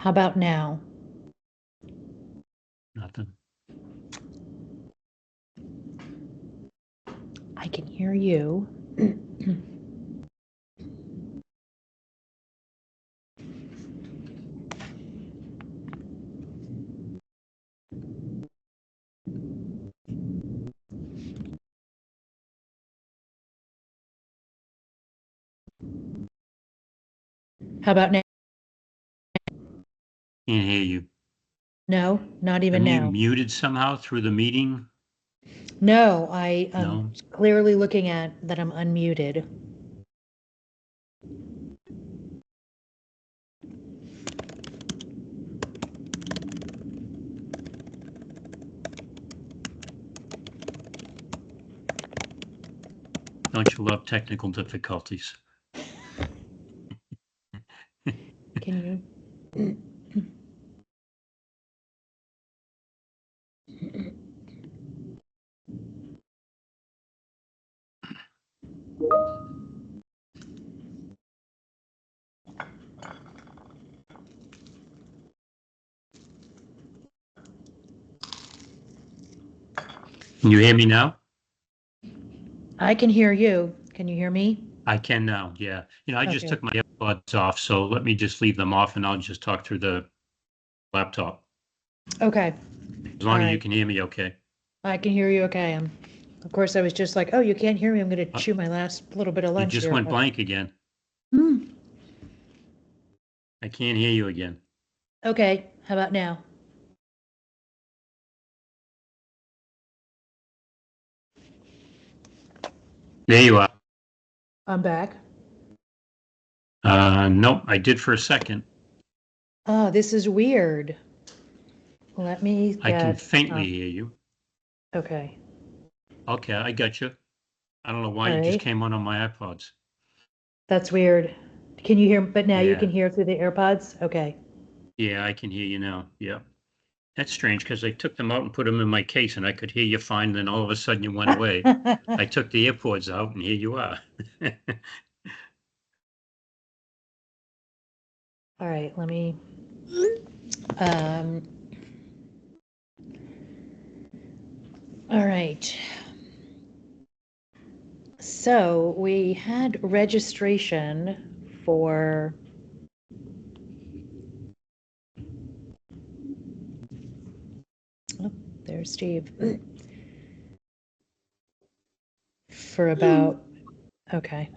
How about now? Nothing. I can hear you. How about now? Can't hear you. No, not even Am you now. muted somehow through the meeting? No, I am No? clearly looking at that I'm unmuted. Don't you love technical difficulties? Can you? Can you hear me now? I can hear you. Can you hear me? I can now, yeah. I just Okay. took my earbuds off, so let me just leave them off and I'll just talk through the laptop. Okay. As All long as you right. can hear me okay. I can hear you okay. Of course, I was just like, oh, you can't hear me. I'm going to Uh, chew my last little bit of You lunch just here. went blank again. Hmm. I can't hear you again. Okay. How about now? There you are. I'm back. Nope, I did for a second. Oh, this is weird. Let me I can get, faintly hear you. okay. Okay, I got you. I don't know why All you just right. came on my iPods. That's weird. Can you hear, but now you can Yeah, hear through the AirPods? Okay. yeah, I can hear you now. Yeah. That's strange because I took them out and put them in my case and I could hear you fine. Then all of a sudden you went away. I took the earpods out and here you are. All right, let me, um, all right. So we had registration for, oh, there's Steve. For about, okay.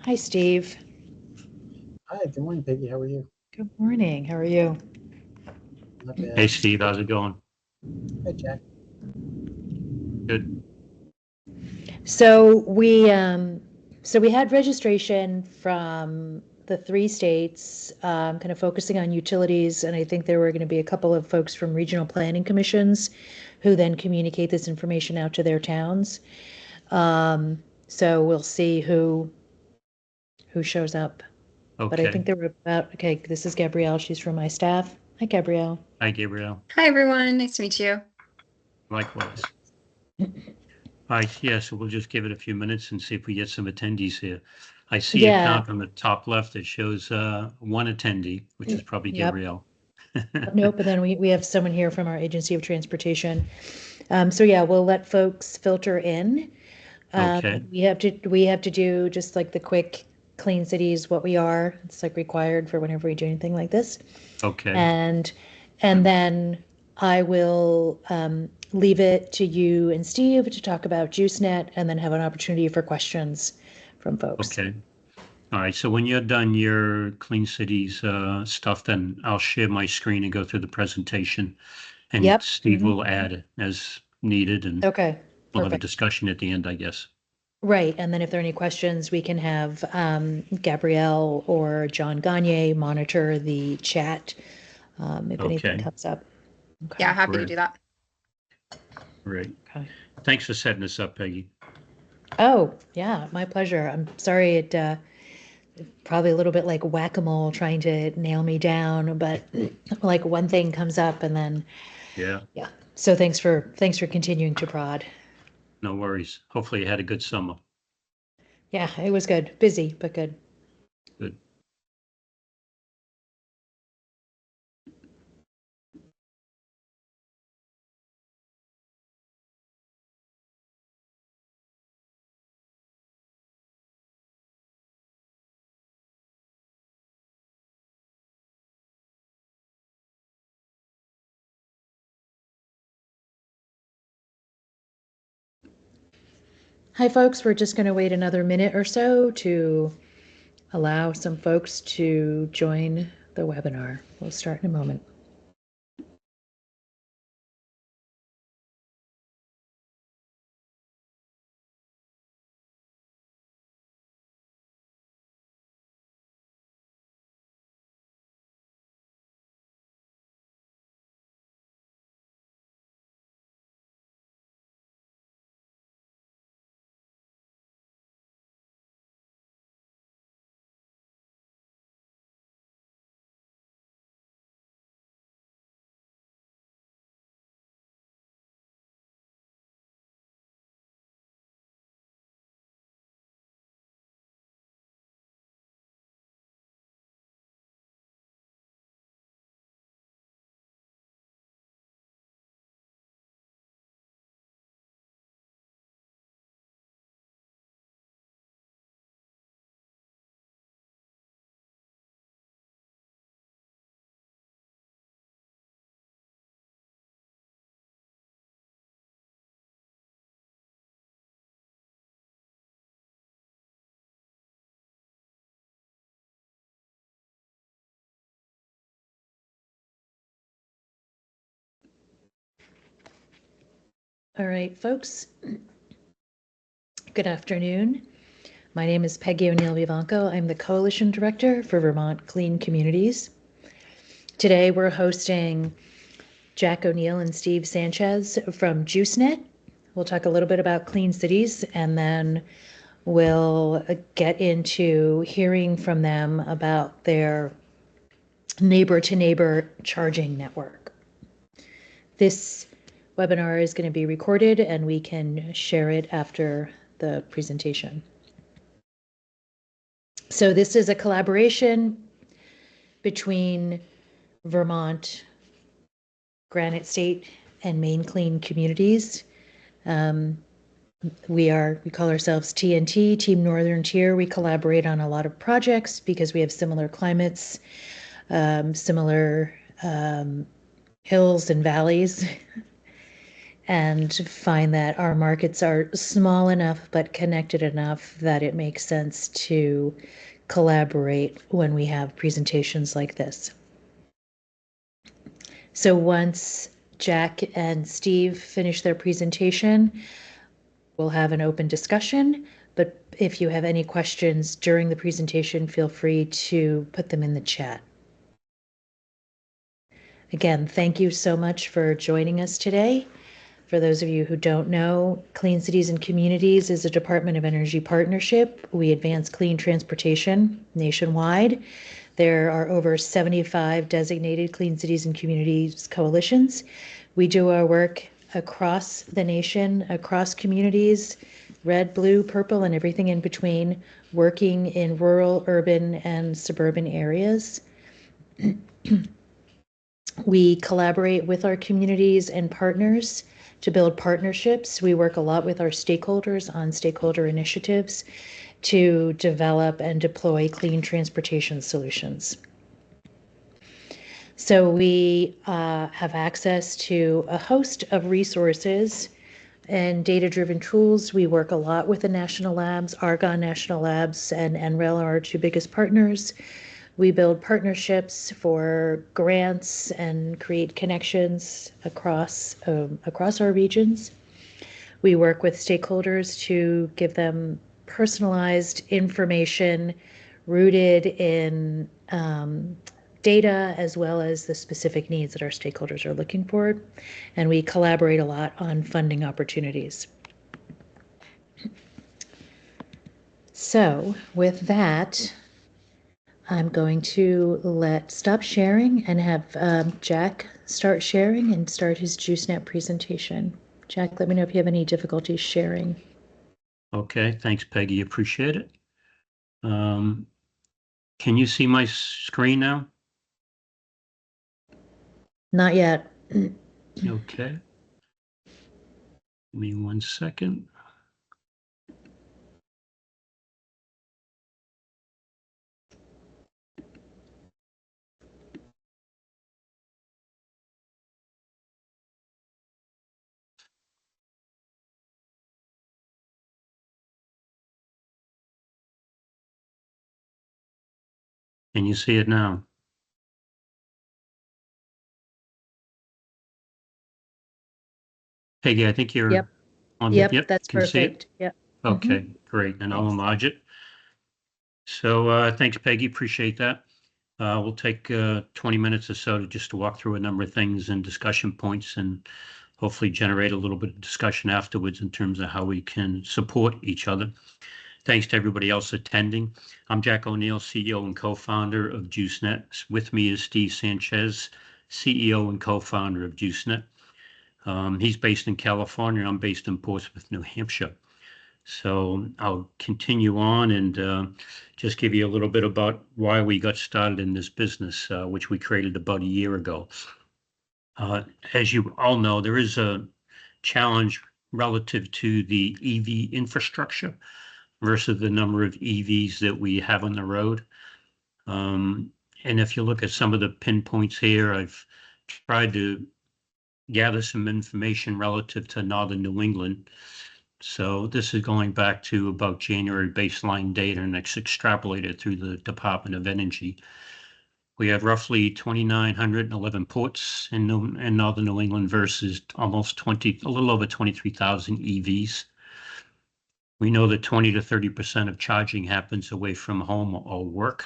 Hi, Steve. Hi, good morning, Peggy. How are you? Good morning. How are you? Not bad. Hey, Steve, how's it going? Hi, Jack. Good. So we had registration from the three states, kind of focusing on utilities, and I think there were going to be a couple of folks from regional planning commissions who then communicate this information out to their towns. So we'll see who shows up. But I think Okay. there were about, okay, this is Gabrielle. She's from my staff. Hi, Gabrielle. Hi, Gabrielle. Hi, everyone. Nice to meet you. Likewise. All right. Yeah. So we'll just give it a few minutes and see if we get some attendees here. I see a Yeah. count on the top left that shows one attendee, which is probably Yep. Gabrielle. Nope. And then we have someone here from our Agency of Transportation. So yeah, we'll let folks filter in. Okay. We have to do just like the quick clean cities, what we are. It's like required for whenever we do anything like this. Okay. And then I will leave it to you and Steve to talk about JuiceNet and then have an opportunity for questions from folks. Okay. All right. So when you're done your Clean Cities stuff, then I'll share my screen and go through the presentation. And Yep. Steve will add as needed, and Okay. we'll have a Perfect. discussion at the end, I guess. Right. And then if there are any questions, we can have Gabrielle or John Gagne monitor the chat if anything Okay. comes up. Yeah, Okay. happy to Great. do that. Great. Okay. Thanks for setting this up, Peggy. Oh, yeah, my pleasure. I'm sorry it probably a little bit like whack-a-mole trying to nail me down, but like one thing comes up and then Yeah. yeah. So thanks for continuing to prod. No worries. Hopefully you had a good summer. Yeah, it was good. Busy, but good. Good. Hi, folks. We're just going to wait another minute or so to allow some folks to join the webinar. We'll start in a moment. All right, folks. Good afternoon. My name is Peggy O'Neill Vivanco. I'm the Coalition Director for Vermont Clean Communities. Today we're hosting Jack O'Neill and Steve Sanchez from JuiceNet. We'll talk a little bit about clean cities, and then we'll get into hearing from them about their neighbor-to-neighbor charging network. This webinar is going to be recorded, and we can share it after the presentation. So this is a collaboration between Vermont, Granite State, and Maine Clean Communities. We call ourselves TNT, Team Northern Tier. We collaborate on a lot of projects because we have similar climates, similar hills and valleys, and find that our markets are small enough but connected enough that it makes sense to collaborate when we have presentations like this. So once Jack and Steve finish their presentation, we'll have an open discussion, but if you have any questions during the presentation, feel free to put them in the chat. Again, thank you so much for joining us today. For those of you who don't know, Clean Cities and Communities is a Department of Energy partnership. We advance clean transportation nationwide. There are over 75 designated Clean Cities and Communities coalitions. We do our work across the nation, across communities, red, blue, purple, and everything in between, working in rural, urban, and suburban areas. We collaborate with our communities and partners to build partnerships. We work a lot with our stakeholders on stakeholder initiatives to develop and deploy clean transportation solutions. So we have access to a host of resources and data-driven tools. We work a lot with the national labs. Argonne National Labs and NREL are our two biggest partners. We build partnerships for grants and create connections across our regions. We work with stakeholders to give them personalized information rooted in data as well as the specific needs that our stakeholders are looking for. And we collaborate a lot on funding opportunities. So with that, I'm going to stop sharing and have Jack start sharing and start his JuiceNet presentation. Jack, let me know if you have any difficulties sharing. Okay, thanks, Peggy. Appreciate it. Can you see my screen now? Not yet. Okay. Give me 1 second. Can you see it now? Peggy, I think you're Yep. on. Yep, that's Can you see it? perfect. Yep. Okay, great. And I'll Thanks. enlarge it. So thanks, Peggy. Appreciate that. We'll take 20 minutes or so to walk through a number of things and discussion points and hopefully generate a little bit of discussion afterwards in terms of how we can support each other. Thanks to everybody else attending. I'm Jack O'Neill, CEO and co-founder of JuiceNet. With me is Steve Sanchez, CEO and co-founder of JuiceNet. He's based in California. I'm based in Portsmouth, New Hampshire. So I'll continue on and just give you a little bit about why we got started in this business, which we created about a year ago. As you all know, there is a challenge relative to the EV infrastructure versus the number of EVs that we have on the road. And if you look at some of the pinpoints here, I've tried to gather some information relative to Northern New England. So this is going back to about January baseline data, and it's extrapolated through the Department of Energy. We have roughly 2,911 ports in Northern New England versus a little over 23,000 EVs. We know that 20 to 30% of charging happens away from home or work.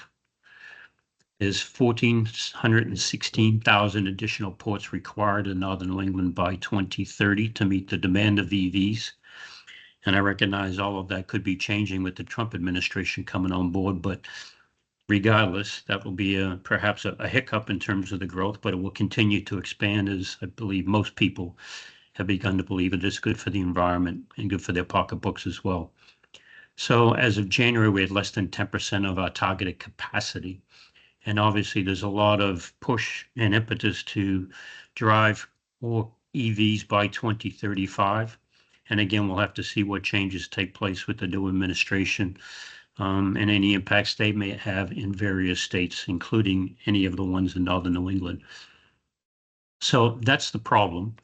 There's 1,416,000 additional ports required in Northern New England by 2030 to meet the demand of EVs. And I recognize all of that could be changing with the Trump administration coming on board, but regardless, that will be perhaps a hiccup in terms of the growth, but it will continue to expand as I believe most people have begun to believe it is good for the environment and good for their pocketbooks as well. So as of January, we had less than 10% of our targeted capacity. And obviously there's a lot of push and impetus to drive more EVs by 2035. And again, we'll have to see what changes take place with the new administration and any impacts they may have in various states, including any of the ones in Northern New England. So that's the problem.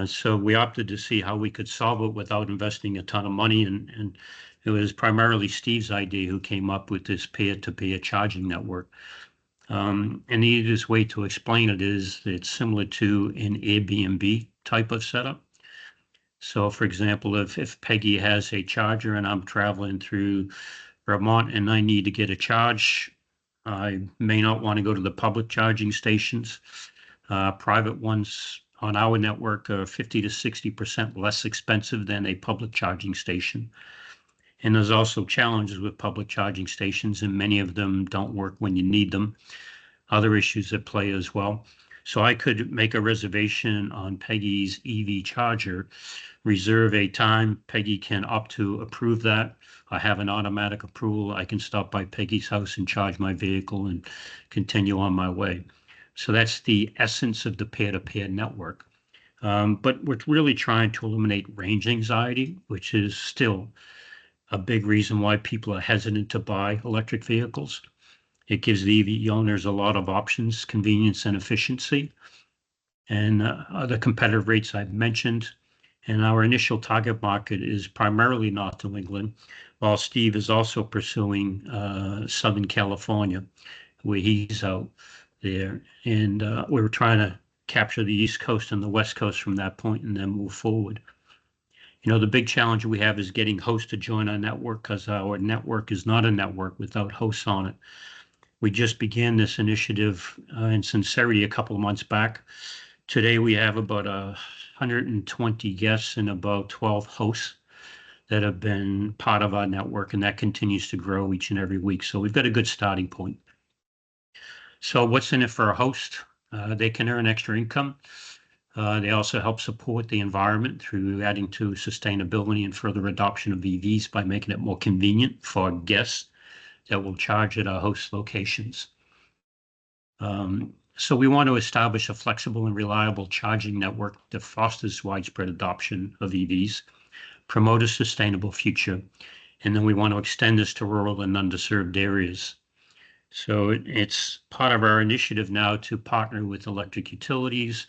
So we opted to see how we could solve it without investing a ton of money. And it was primarily Steve's idea who came up with this peer-to-peer charging network. And the easiest way to explain it is it's similar to an Airbnb type of setup. So for example, if Peggy has a charger and I'm traveling through Vermont and I need to get a charge, I may not want to go to the public charging stations. Private ones on our network are 50 to 60% less expensive than a public charging station. And there's also challenges with public charging stations, and many of them don't work when you need them. Other issues at play as well. So I could make a reservation on Peggy's EV charger, reserve a time. Peggy can opt to approve that. I have an automatic approval. I can stop by Peggy's house and charge my vehicle and continue on my way. So that's the essence of the peer-to-peer network. But we're really trying to eliminate range anxiety, which is still a big reason why people are hesitant to buy electric vehicles. It gives the EV owners a lot of options, convenience, and efficiency. And other competitive rates I've mentioned. And our initial target market is primarily North New England, while Steve is also pursuing Southern California, where he's out there. And we're trying to capture the East Coast and the West Coast from that point and then move forward. You know, the big challenge we have is getting hosts to join our network because our network is not a network without hosts on it. We just began this initiative in sincerity a couple of months back. Today we have about 120 guests and about 12 hosts that have been part of our network, and that continues to grow each and every week. So we've got a good starting point. So what's in it for a host? They can earn extra income. They also help support the environment through adding to sustainability and further adoption of EVs by making it more convenient for guests that will charge at our host locations. So we want to establish a flexible and reliable charging network that fosters widespread adoption of EVs, promote a sustainable future, and then we want to extend this to rural and underserved areas. So it's part of our initiative now to partner with electric utilities,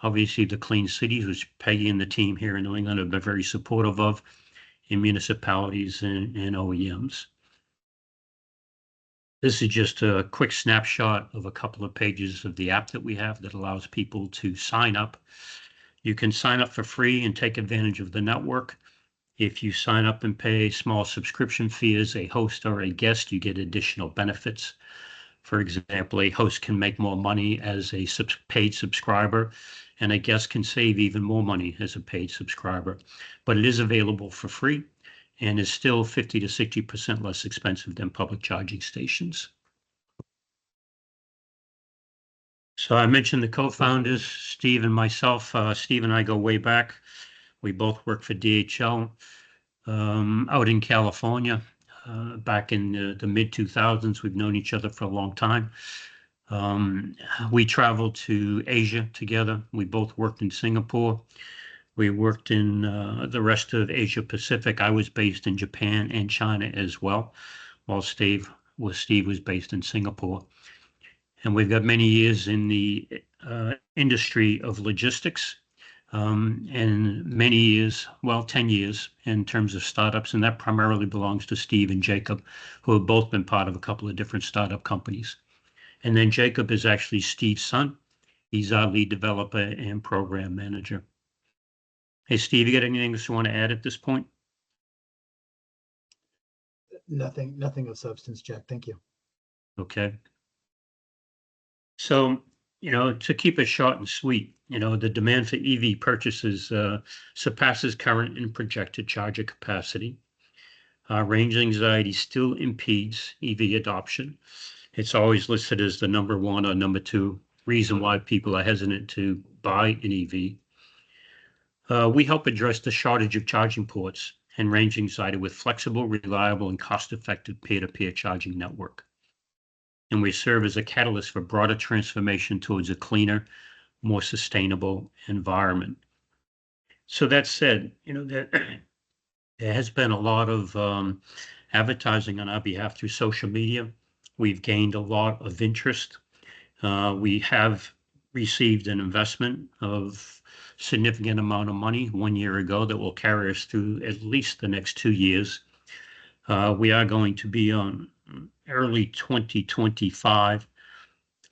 obviously the clean cities, which Peggy and the team here in New England have been very supportive of, in municipalities and OEMs. This is just a quick snapshot of a couple of pages of the app that we have that allows people to sign up. You can sign up for free and take advantage of the network. If you sign up and pay a small subscription fee as a host or a guest, you get additional benefits. For example, a host can make more money as a paid subscriber, and a guest can save even more money as a paid subscriber. But it is available for free and is still 50 to 60% less expensive than public charging stations. So I mentioned the co-founders, Steve and myself. Steve and I go way back. We both work for DHL out in California. Back in the mid-2000s, we've known each other for a long time. We traveled to Asia together. We both worked in Singapore. We worked in the rest of Asia Pacific. I was based in Japan and China as well, while Steve was based in Singapore. And we've got many years in the industry of logistics, and many years, well, 10 years in terms of startups, and that primarily belongs to Steve and Jacob, who have both been part of a couple of different startup companies. And then Jacob is actually Steve's son. He's our lead developer and program manager. Hey, Steve, you got anything else you want to add at this point? Nothing of substance, Jack. Thank you. Okay. So, to keep it short and sweet, the demand for EV purchases surpasses current and projected charger capacity. Range anxiety still impedes EV adoption. It's always listed as the #1 or #2 reason why people are hesitant to buy an EV. We help address the shortage of charging ports and range anxiety with flexible, reliable, and cost-effective peer-to-peer charging network. And we serve as a catalyst for broader transformation towards a cleaner, more sustainable environment. So that said, there has been a lot of advertising on our behalf through social media. We've gained a lot of interest. We have received an investment of significant amount of money 1 year ago that will carry us through at least the next 2 years. We are going to be on early 2025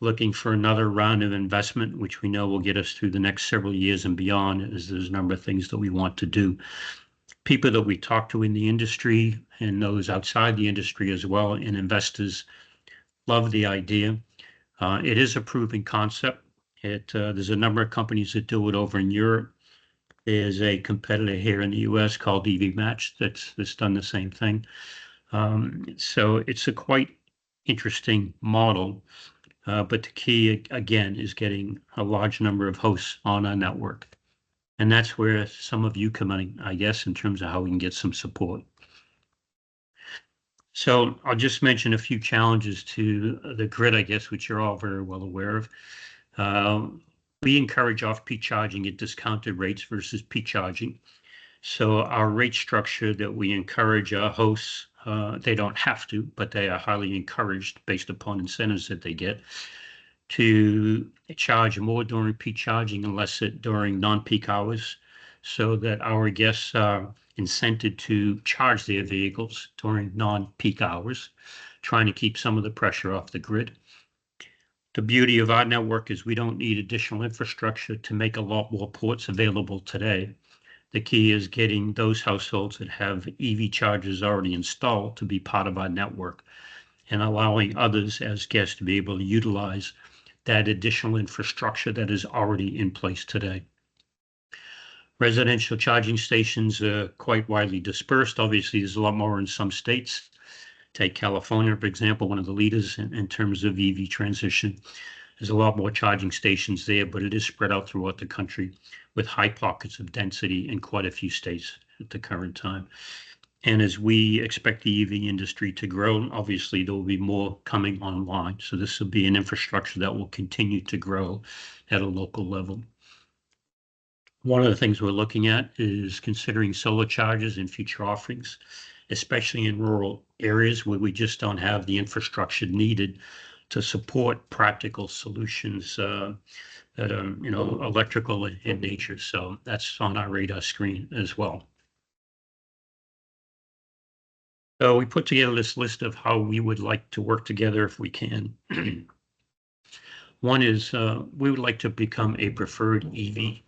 looking for another round of investment, which we know will get us through the next several years and beyond, as there's a number of things that we want to do. People that we talk to in the industry and those outside the industry as well, and investors love the idea. It is a proven concept. There's a number of companies that do it over in Europe. There's a competitor here in the US called EV Match that's done the same thing. So it's a quite interesting model. But the key, again, is getting a large number of hosts on our network. And that's where some of you come in, I guess, in terms of how we can get some support. So I'll just mention a few challenges to the grid, I guess, which you're all very well aware of. We encourage off-peak charging at discounted rates versus peak charging. So our rate structure that we encourage our hosts, they don't have to, but they are highly encouraged based upon incentives that they get to charge more during peak charging and less during non-peak hours, so that our guests are incented to charge their vehicles during non-peak hours, trying to keep some of the pressure off the grid. The beauty of our network is we don't need additional infrastructure to make a lot more ports available today. The key is getting those households that have EV chargers already installed to be part of our network and allowing others as guests to be able to utilize that additional infrastructure that is already in place today. Residential charging stations are quite widely dispersed. Obviously, there's a lot more in some states. Take California, for example, one of the leaders in terms of EV transition. There's a lot more charging stations there, but it is spread out throughout the country with high pockets of density in quite a few states at the current time. And as we expect the EV industry to grow, obviously there will be more coming online. So this will be an infrastructure that will continue to grow at a local level. One of the things we're looking at is considering solar chargers in future offerings, especially in rural areas where we just don't have the infrastructure needed to support practical solutions that are, electrical in nature. So that's on our radar screen as well. So we put together this list of how we would like to work together if we can. One is we would like to become a preferred EV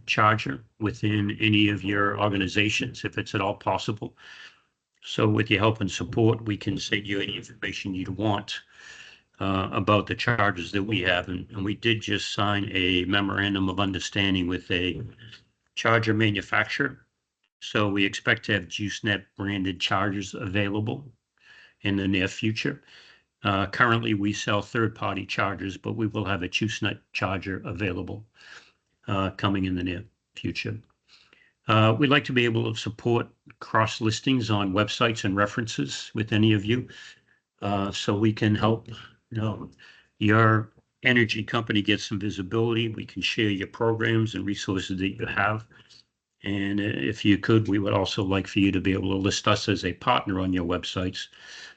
charger within any of your organizations, if it's at all possible. So with your help and support, we can send you any information you'd want about the charges that we have. And we did just sign a memorandum of understanding with a charger manufacturer. So we expect to have JuiceNet branded chargers available in the near future. Currently, we sell third-party chargers, but we will have a JuiceNet charger available coming in the near future. We'd like to be able to support cross listings on websites and references with any of you, so we can help your energy company get some visibility. We can share your programs and resources that you have. And if you could, we would also like for you to be able to list us as a partner on your websites.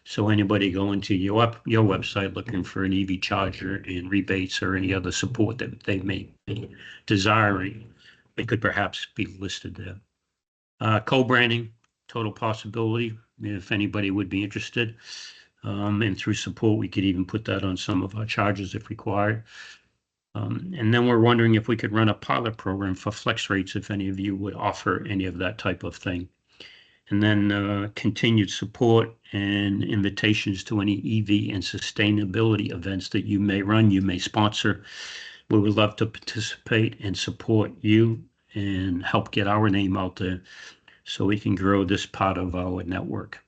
So anybody going to your website looking for an EV charger and rebates or any other support that they may be desiring, it could perhaps be listed there. Co-branding, total possibility, if anybody would be interested. And through support, we could even put that on some of our charges if required. And then we're wondering if we could run a pilot program for flex rates, if any of you would offer any of that type of thing. And then continued support and invitations to any EV and sustainability events that you may run, you may sponsor. We would love to participate and support you and help get our name out there so we can grow this part of our network.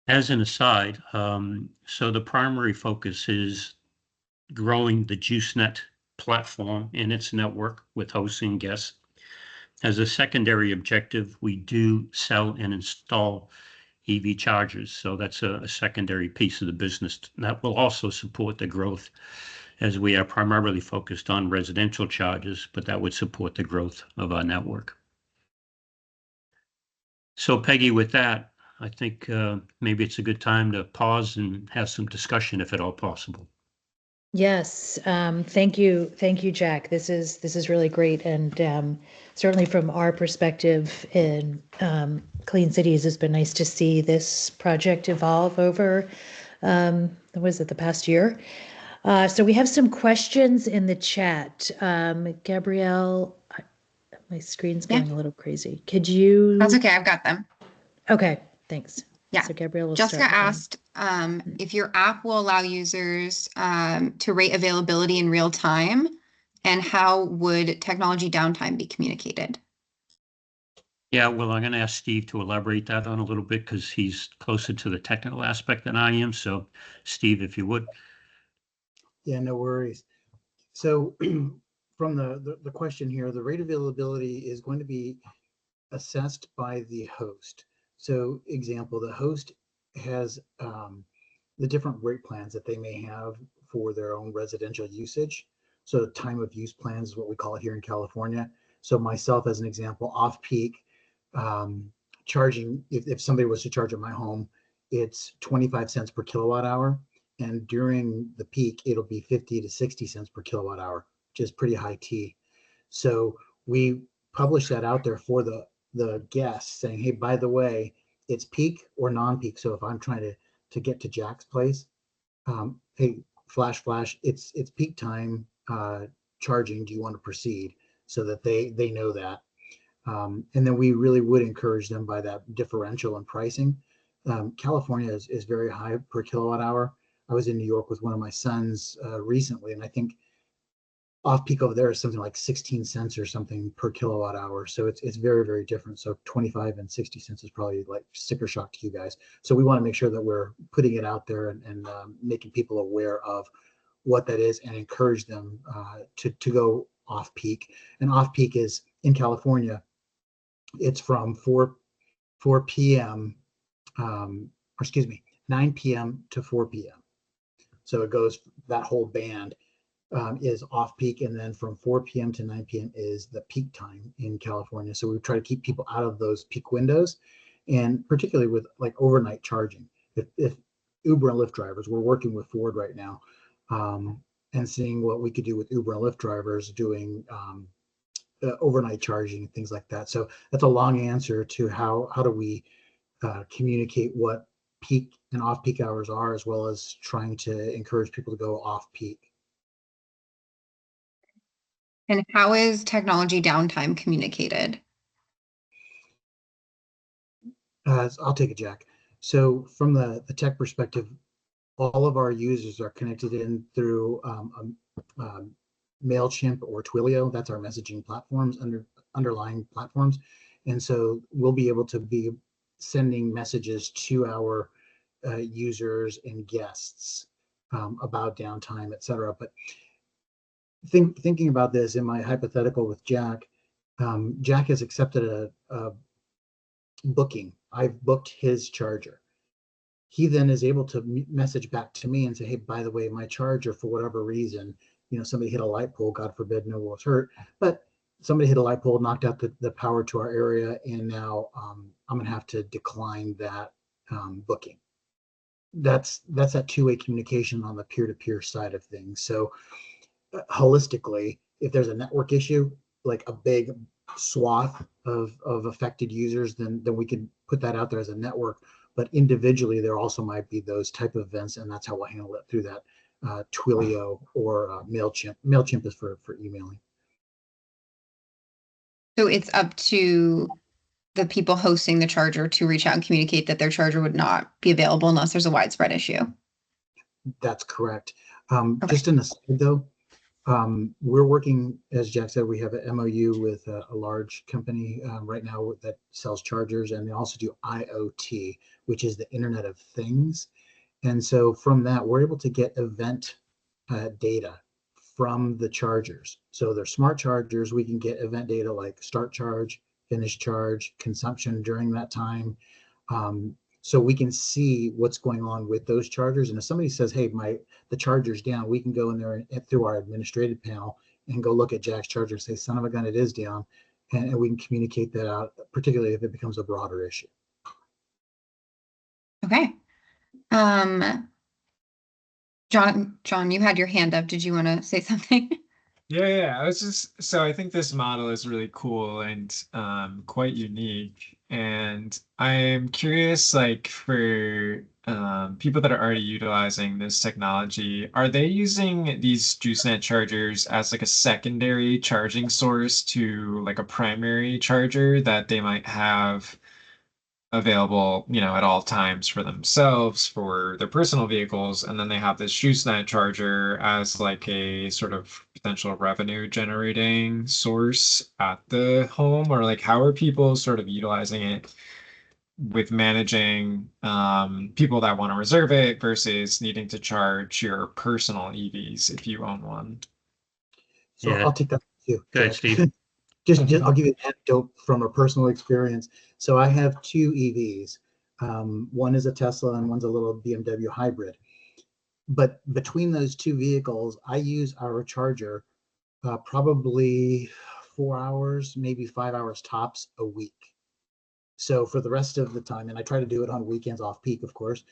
As an aside, so the primary focus is growing the JuiceNet platform and its network with hosts and guests. As a secondary objective, we do sell and install EV chargers. So that's a secondary piece of the business that will also support the growth, as we are primarily focused on residential chargers, but that would support the growth of our network. So Peggy, with that, I think maybe it's a good time to pause and have some discussion if at all possible. Yes, thank you, Jack. This is really great, and certainly from our perspective in Clean Cities, it's been nice to see this project evolve over was it the past year? So we have some questions in the chat. Gabrielle, my screen's going a little crazy. Could you? That's okay. I've got them. Okay, thanks. Yeah. So Gabrielle will Jessica start with one. asked if your app will allow users to rate availability in real time, and how would technology downtime be communicated? Yeah, well, I'm going to ask Steve to elaborate that on a little bit because he's closer to the technical aspect than I am. So, Steve, if you would. Yeah, no worries. So from the question here, the rate availability is going to be assessed by the host. So example, the host has the different rate plans that they may have for their own residential usage. So the time of use plans is what we call it here in California. So myself, as an example, off peak charging, if somebody was to charge at my home, it's 25 cents per kilowatt hour. And during the peak, it'll be 50 to 60 cents per kilowatt hour, which is pretty high tea. So we publish that out there for the guests saying, hey, by the way, it's peak or non-peak. So if I'm trying to get to Jack's place, hey, flash, it's peak time charging. Do you want to proceed? So that they know that. And then we really would encourage them by that differential in pricing. California is very high per kilowatt hour. I was in New York with one of my sons recently, and I think off peak over there is something like 16 cents or something per kilowatt hour. So it's very, very different. So 25 and 60 cents is probably like sticker shock to you guys. So we want to make sure that we're putting it out there and making people aware of what that is and encourage them to go off peak. And off peak is in California, it's from 4 p.m. Or excuse me, 9 p.m. to 4 p.m. So it goes, that whole band is off peak, and then from 4 p.m. to 9 p.m. is the peak time in California. So we try to keep people out of those peak windows, and particularly with like overnight charging. If Uber and Lyft drivers, we're working with Ford right now, and seeing what we could do with Uber and Lyft drivers doing overnight charging and things like that. So that's a long answer to how do we communicate what peak and off-peak hours are, as well as trying to encourage people to go off-peak. And how is technology downtime communicated? I'll take it, Jack. So from the tech perspective, all of our users are connected in through MailChimp or Twilio. That's our messaging platforms, underlying platforms. And so we'll be able to be sending messages to our users and guests about downtime, et cetera. But thinking about this in my hypothetical with Jack, Jack has accepted a booking. I've booked his charger. He then is able to message back to me and say, hey, by the way, my charger, for whatever reason, somebody hit a light pole, God forbid, no one was hurt, but somebody hit a light pole, knocked out the power to our area, and now I'm going to have to decline that booking. That's that two-way communication on the peer-to-peer side of things. So holistically, if there's a network issue, like a big swath of affected users, then we could put that out there as a network. But individually, there also might be those type of events, and that's how we'll handle it through that Twilio or MailChimp. MailChimp is for emailing. So it's up to the people hosting the charger to reach out and communicate that their charger would not be available unless there's a widespread issue. That's correct. Okay. Just an aside though, we're working, as Jack said, we have an MOU with a large company right now that sells chargers, and they also do IoT, which is the Internet of Things. And so from that, we're able to get event data from the chargers. So they're smart chargers. We can get event data like start charge, finish charge, consumption during that time. So we can see what's going on with those chargers. And if somebody says, hey, the charger's down, we can go in there and through our administrative panel and go look at Jack's charger and say, son of a gun, it is down. And we can communicate that out, particularly if it becomes a broader issue. Okay. John, you had your hand up. Did you want to say something? Yeah. I think this model is really cool and quite unique. And I'm curious, like for people that are already utilizing this technology, are they using these JuiceNet chargers as like a secondary charging source to like a primary charger that they might have available, at all times for themselves, for their personal vehicles, and then they have this JuiceNet charger as like a sort of potential revenue generating source at the home, or like how are people sort of utilizing it with managing people that want to reserve it versus needing to charge your personal EVs if you own one? So Yeah. I'll take that too. Go ahead, Jack. Steve. Just I'll give you an anecdote from a personal experience. So I have two EVs. One is a Tesla and one's a little BMW hybrid. But between those two vehicles, I use our charger probably 4 hours, maybe 5 hours tops a week. So for the rest of the time, and I try to do it on weekends off peak, of course,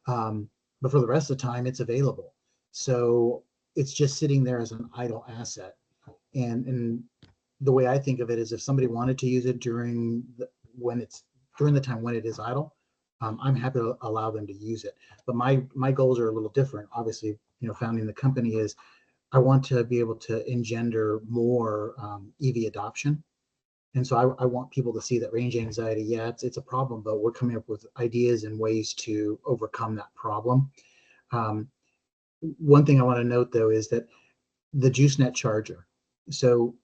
but for the rest of the time, it's available. So it's just sitting there as an idle asset. And the way I think of it is if somebody wanted to use it during the time when it is idle, I'm happy to allow them to use it. But my goals are a little different. Obviously, founding the company is I want to be able to engender more EV adoption. And so I want people to see that range anxiety, yeah, it's a problem, but we're coming up with ideas and ways to overcome that problem. One thing I want to note though is that the JuiceNet charger. So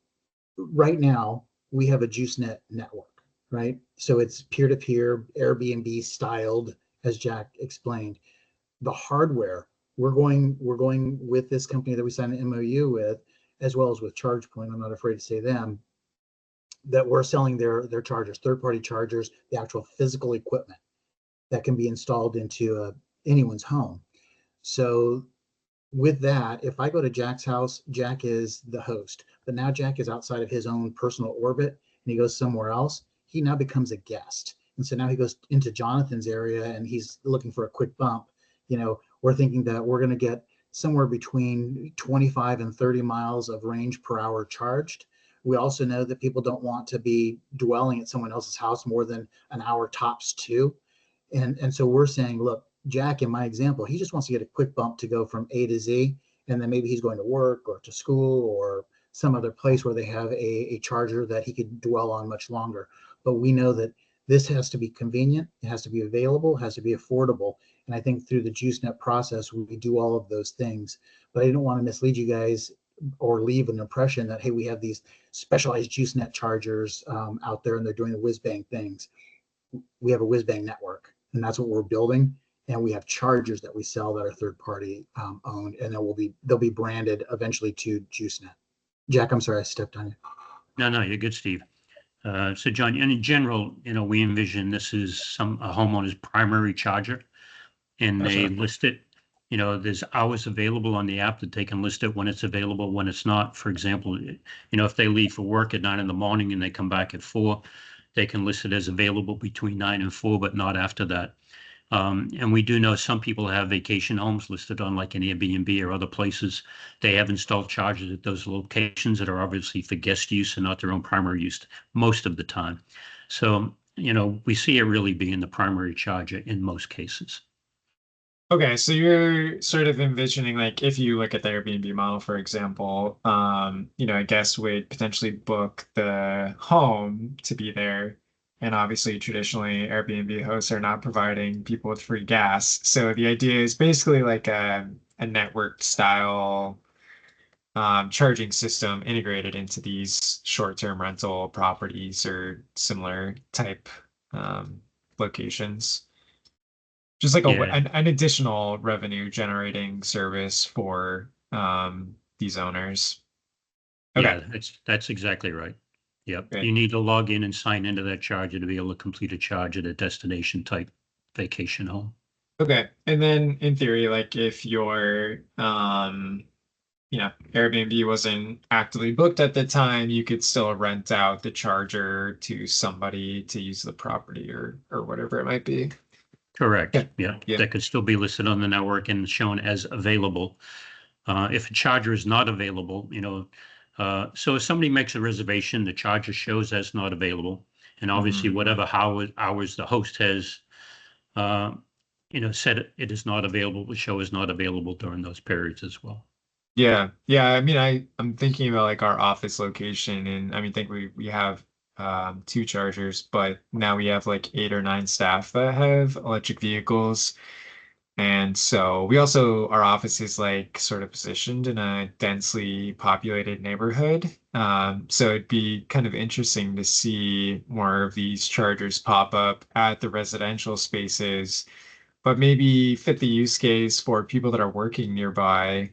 right now we have a JuiceNet network, right? So it's peer-to-peer, Airbnb styled, as Jack explained. The hardware, we're going with this company that we signed an MOU with, as well as with ChargePoint. I'm not afraid to say them, that we're selling their chargers, third-party chargers, the actual physical equipment that can be installed into anyone's home. So with that, if I go to Jack's house, Jack is the host, but now Jack is outside of his own personal orbit and he goes somewhere else, he now becomes a guest. And so now he goes into Jonathan's area and he's looking for a quick bump. We're thinking that we're going to get somewhere between 25 and 30 miles of range per hour charged. We also know that people don't want to be dwelling at someone else's house more than an hour tops too. And so we're saying, look, Jack, in my example, he just wants to get a quick bump to go from A to Z, and then maybe he's going to work or to school or some other place where they have a charger that he could dwell on much longer. But we know that this has to be convenient, it has to be available, it has to be affordable. And I think through the JuiceNet process, we do all of those things. But I didn't want to mislead you guys or leave an impression that, hey, we have these specialized JuiceNet chargers out there and they're doing the whiz bang things. We have a whiz bang network, and that's what we're building. And we have chargers that we sell that are third party owned, and they'll be branded eventually to JuiceNet. Jack, I'm sorry I stepped on you. No, you're good, Steve. So John, and in general, we envision this is a homeowner's primary charger, and they list it. There's hours available on the app that they can list it when it's available, when it's not. For example, if they leave for work at 9 a.m. and they come back at 4, they can list it as available between 9 and 4, but not after that. And we do know some people have vacation homes listed on like an Airbnb or other places. They have installed chargers at those locations that are obviously for guest use and not their own primary use most of the time. So, we see it really being the primary charger in most cases. Okay, so you're sort of envisioning, like, if you look at the Airbnb model, for example, a guest would potentially book the home to be there. And obviously, traditionally, Airbnb hosts are not providing people with free gas. So the idea is basically like a network style charging system integrated into these short-term rental properties or similar type locations. Just like an additional revenue generating service for these owners. Okay. Yeah, that's exactly right. Yep. Great. You need to log in and sign into that charger to be able to complete a charge at a destination type vacation home. Okay. And then in theory, like if your Airbnb wasn't actively booked at the time, you could still rent out the charger to somebody to use the property or whatever it might be. Correct. Yeah. That could still be listed on the network and shown as available. If a charger is not available, so if somebody makes a reservation, the charger shows as not available. And obviously, whatever hours the host has, said it is not available, will show as not available during those periods as well. Yeah. I mean, I'm thinking about like our office location, and I mean, think we have 2 chargers, but now we have like 8 or 9 staff that have electric vehicles. And so our office is like sort of positioned in a densely populated neighborhood. So it'd be kind of interesting to see more of these chargers pop up at the residential spaces, but maybe fit the use case for people that are working nearby,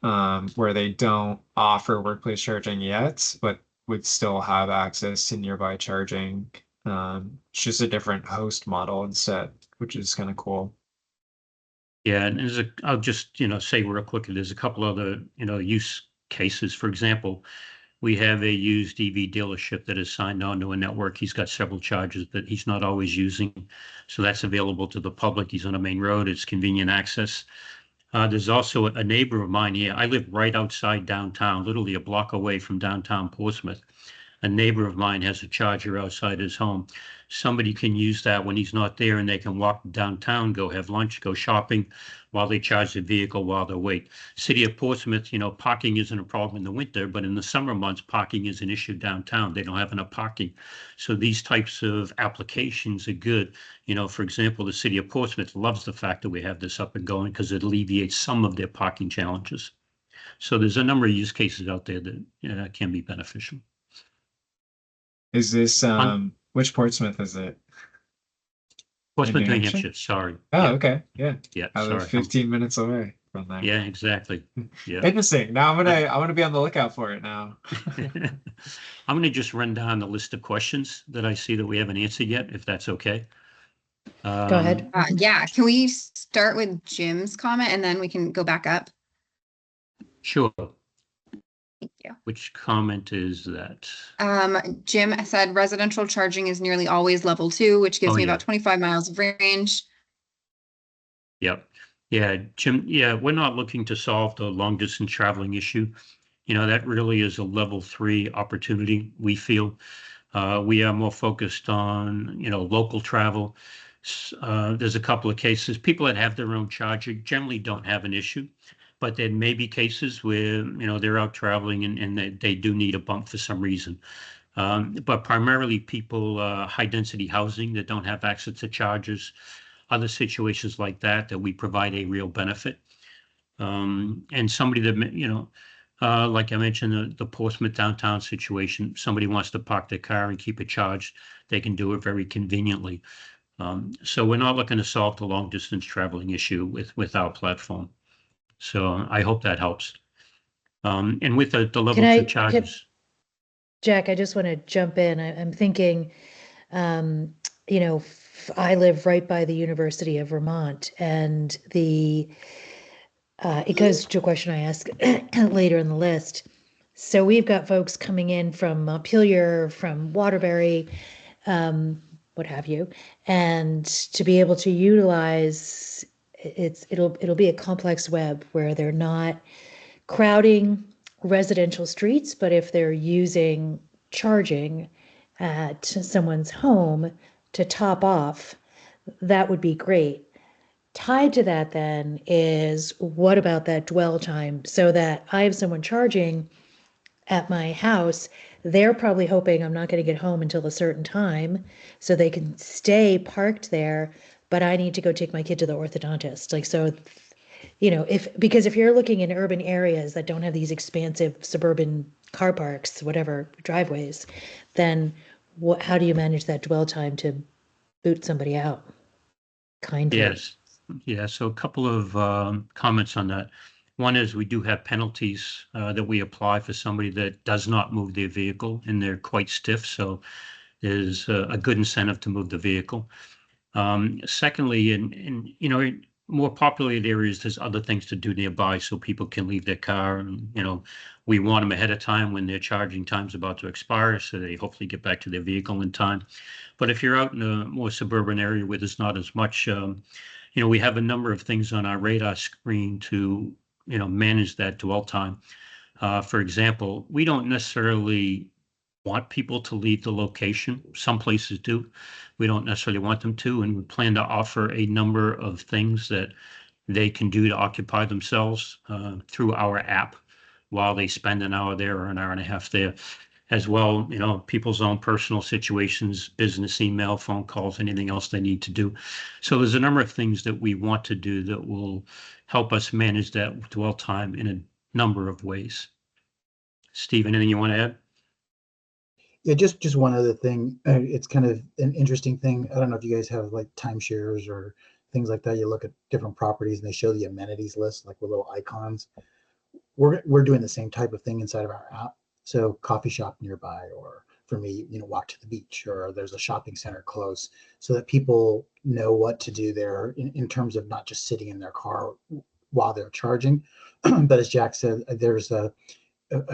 where they don't offer workplace charging yet, but would still have access to nearby charging. It's just a different host model instead, which is kind of cool. Yeah, and I'll just, say real quickly, there's a couple other, use cases. For example, we have a used EV dealership that is signed on to a network. He's got several chargers that he's not always using. So that's available to the public. He's on a main road. It's convenient access. There's also a neighbor of mine here. I live right outside downtown, literally a block away from downtown Portsmouth. A neighbor of mine has a charger outside his home. Somebody can use that when he's not there, and they can walk downtown, go have lunch, go shopping while they charge the vehicle while they wait. City of Portsmouth, parking isn't a problem in the winter, but in the summer months, parking is an issue downtown. They don't have enough parking. So these types of applications are good. For example, the City of Portsmouth loves the fact that we have this up and going because it alleviates some of their parking challenges. So there's a number of use cases out there that can be beneficial. Is this which Portsmouth is it? Portsmouth, New Hampshire. Sorry. Oh, yeah. Okay. Yeah. Yeah. I live 15 minutes away from there. Yeah, exactly. Yeah. Interesting. Now I'm gonna be on the lookout for it now. I'm gonna just run down the list of questions that I see that we haven't answered yet, if that's okay. Go ahead. Yeah. Can we start with Jim's comment and then we can go back up? Sure. Thank you. Which comment is that? Jim said residential charging is nearly always level 2, which gives me about 25 miles of range. Yep. Yeah, Jim, we're not looking to solve the long distance traveling issue. That really is a level 3 opportunity, we feel. We are more focused on, local travel. There's a couple of cases. People that have their own charger generally don't have an issue, but there may be cases where, they're out traveling and they do need a bump for some reason. But primarily people, high density housing that don't have access to chargers, other situations like that we provide a real benefit. And somebody that, like I mentioned, the Portsmouth downtown situation, somebody wants to park their car and keep it charged, they can do it very conveniently. So we're not looking to solve the long distance traveling issue with our platform. So I hope that helps. And with the level two charges. Jack, I just want to jump in. I'm thinking, I live right by the University of Vermont, and it goes to a question I ask later in the list. So we've got folks coming in from Montpelier, from Waterbury, what have you, and to be able to utilize it'll be a complex web where they're not crowding residential streets, but if they're using charging at someone's home to top off, that would be great. Tied to that then is, what about that dwell time? So that I have someone charging at my house, they're probably hoping I'm not going to get home until a certain time so they can stay parked there, but I need to go take my kid to the orthodontist. Like, so, because if you're looking in urban areas that don't have these expansive suburban car parks, whatever, driveways, then how do you manage that dwell time to boot somebody out kindly? Yes. Yeah. So a couple of comments on that. One is we do have penalties that we apply for somebody that does not move their vehicle, and they're quite stiff. So there's a good incentive to move the vehicle. Secondly, in more populated areas, there's other things to do nearby so people can leave their car. And, we want them ahead of time when their charging time's about to expire, so they hopefully get back to their vehicle in time. But if you're out in a more suburban area where there's not as much, we have a number of things on our radar screen to, manage that dwell time. For example, we don't necessarily want people to leave the location. Some places do. We don't necessarily want them to, and we plan to offer a number of things that they can do to occupy themselves through our app while they spend an hour there or an hour and a half there. As well, people's own personal situations, business email, phone calls, anything else they need to do. So there's a number of things that we want to do that will help us manage that dwell time in a number of ways. Steve, anything you want to add? Yeah, just one other thing. It's kind of an interesting thing. I don't know if you guys have like timeshares or things like that. You look at different properties and they show the amenities list, like with little icons. We're doing the same type of thing inside of our app. So coffee shop nearby, or for me, walk to the beach, or there's a shopping center close, so that people know what to do there in terms of not just sitting in their car while they're charging. But as Jack said, there's a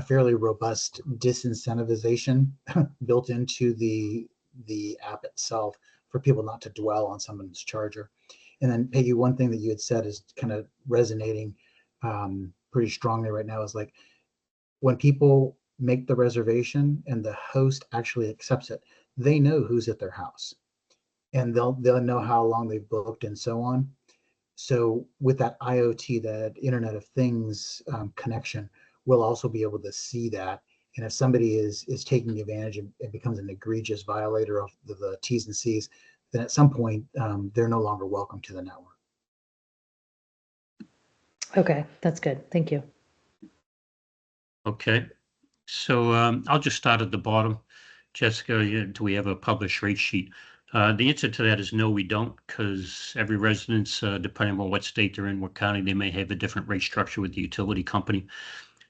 fairly robust disincentivization built into the app itself for people not to dwell on someone's charger. And then Peggy, one thing that you had said is kind of resonating pretty strongly right now, is like when people make the reservation and the host actually accepts it, they know who's at their house, and they'll know how long they've booked and so on. So with that IoT, that Internet of Things connection, we'll also be able to see that. And if somebody is taking advantage and it becomes an egregious violator of the T's and C's, then at some point they're no longer welcome to the network. Okay, that's good. Thank you. Okay, so I'll just start at the bottom. Jessica, do we have a published rate sheet? The answer to that is no, we don't, because every residence, depending on what state they're in, what county, they may have a different rate structure with the utility company.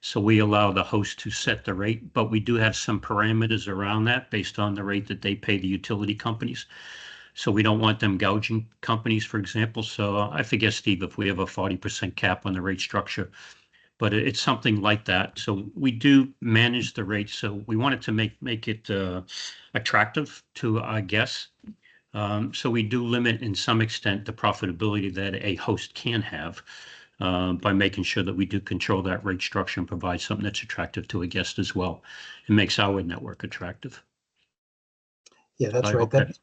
So we allow the host to set the rate, but we do have some parameters around that based on the rate that they pay the utility companies. So we don't want them gouging companies, for example. So I forget, Steve, if we have a 40% cap on the rate structure, but it's something like that. So we do manage the rates. So we wanted to make it attractive to our guests. So we do limit in some extent the profitability that a host can have by making sure that we do control that rate structure and provide something that's attractive to a guest as well. It makes our network attractive. Yeah, that's I right. hope that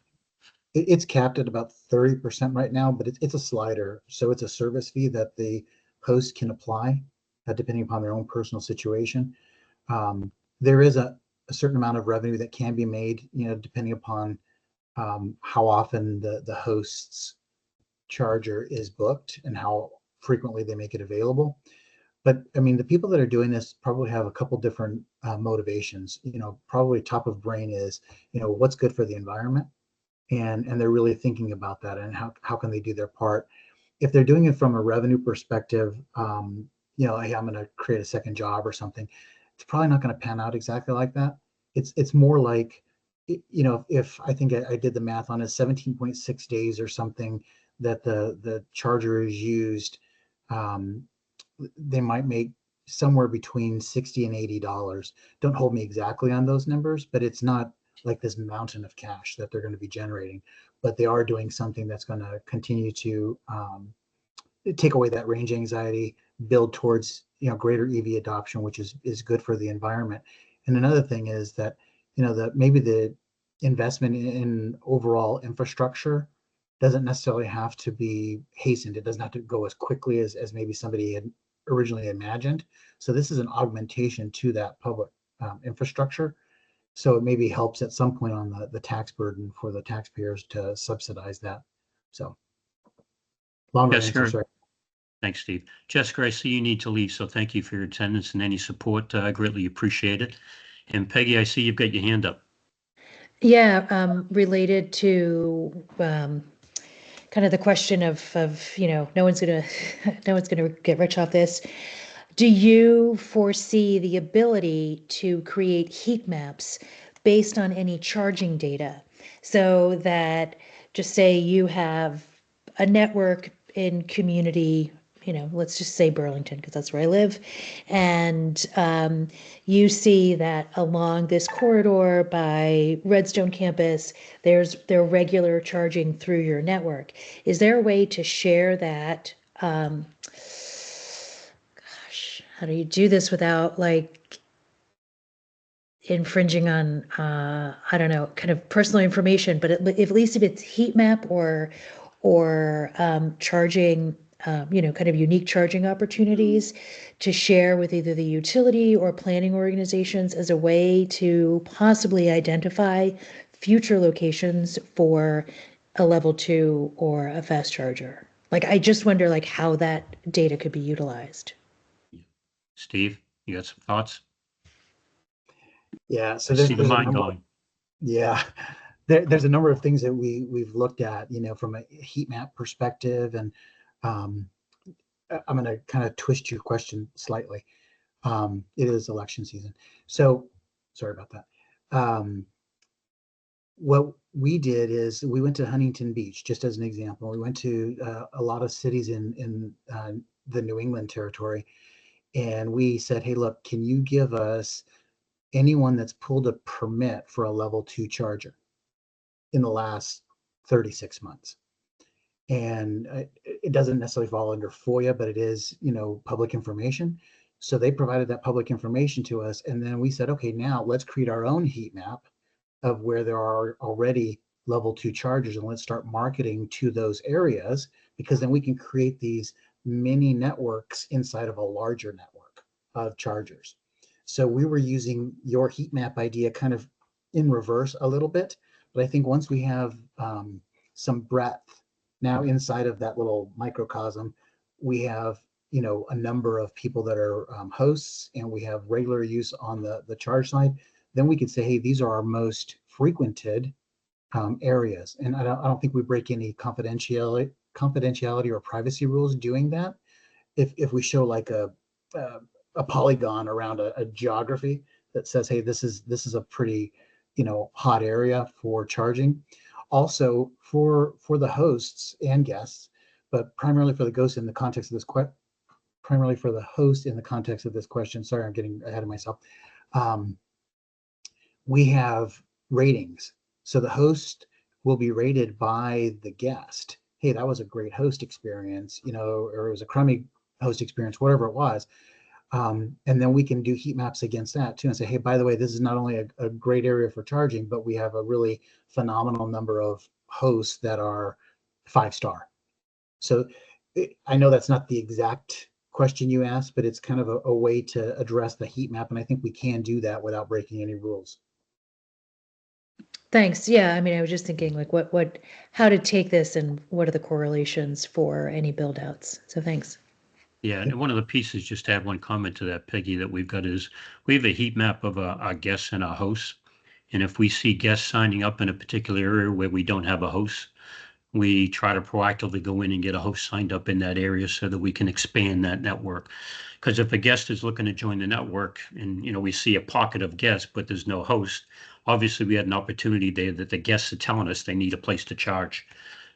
It's capped at about 30% right now, but it's a slider. So it's a service fee that the host can apply depending upon their own personal situation. There is a certain amount of revenue that can be made, depending upon how often the host's charger is booked and how frequently they make it available. But I mean, the people that are doing this probably have a couple different motivations. Probably top of brain is, what's good for the environment, and they're really thinking about that and how can they do their part. If they're doing it from a revenue perspective, hey, I'm going to create a second job or something, it's probably not going to pan out exactly like that. It's more like, if I think I did the math on it, 17.6 days or something that the charger is used, they might make somewhere between $60 and $80. Don't hold me exactly on those numbers, but it's not like this mountain of cash that they're going to be generating. But they are doing something that's going to continue to take away that range anxiety, build towards greater EV adoption, which is good for the environment. And another thing is that that maybe the investment in overall infrastructure doesn't necessarily have to be hastened. It doesn't have to go as quickly as maybe somebody had originally imagined. So this is an augmentation to that public infrastructure. So it maybe helps at some point on the tax burden for the taxpayers to subsidize that. So longer answer, sorry. Thanks, Steve. Jessica, I see you need to leave, so thank you for your attendance and any support. I greatly appreciate it. And Peggy, I see you've got your hand up. Yeah, related to kind of the question of no one's gonna no one's gonna get rich off this. Do you foresee the ability to create heat maps based on any charging data, so that, just say you have a network in community, let's just say Burlington, because that's where I live, and you see that along this corridor by Redstone campus, there's regular charging through your network. Is there a way to share that? How do you do this without like infringing on, I don't know, kind of personal information, but at least if it's heat map or charging, kind of unique charging opportunities to share with either the utility or planning organizations as a way to possibly identify future locations for a level 2 or a fast charger. Like, I just wonder like how that data could be utilized. Steve, you got some thoughts? Yeah, so I see the there's a mind number. going. Yeah, there's a number of things that we've looked at, from a heat map perspective, and I'm going to kind of twist your question slightly. It is election season, so sorry about that. What we did is we went to Huntington Beach, just as an example. We went to a lot of cities in the New England territory, and we said, hey, look, can you give us anyone that's pulled a permit for a level 2 charger in the last 36 months? And it doesn't necessarily fall under FOIA, but it is, public information. So they provided that public information to us. And then we said, okay, now let's create our own heat map of where there are already level 2 chargers, and let's start marketing to those areas, because then we can create these mini networks inside of a larger network of chargers. So we were using your heat map idea kind of in reverse a little bit, but I think once we have some breadth now inside of that little microcosm, we have a number of people that are hosts, and we have regular use on the charge side. Then we could say, hey, these are our most frequented areas, and I don't think we break any confidentiality or privacy rules doing that. If we show like a polygon around a geography that says, hey, this is a pretty hot area for charging. Also for the hosts and guests, but primarily for the host in the context of this question. Sorry, I'm getting ahead of myself. We have ratings. So the host will be rated by the guest. Hey, that was a great host experience, or it was a crummy host experience, whatever it was. And then we can do heat maps against that too, and say, hey, by the way, this is not only a great area for charging, but we have a really phenomenal number of hosts that are 5-star. So I know that's not the exact question you asked, but it's kind of a way to address the heat map. And I think we can do that without breaking any rules. Thanks. Yeah, I mean, I was just thinking like how to take this and what are the correlations for any build outs. So thanks. Yeah, and one of the pieces, just to add one comment to that, Peggy, that we've got is we have a heat map of our guests and our hosts. And if we see guests signing up in a particular area where we don't have a host, we try to proactively go in and get a host signed up in that area so that we can expand that network. Because if a guest is looking to join the network and we see a pocket of guests, but there's no host, obviously we had an opportunity there that the guests are telling us they need a place to charge.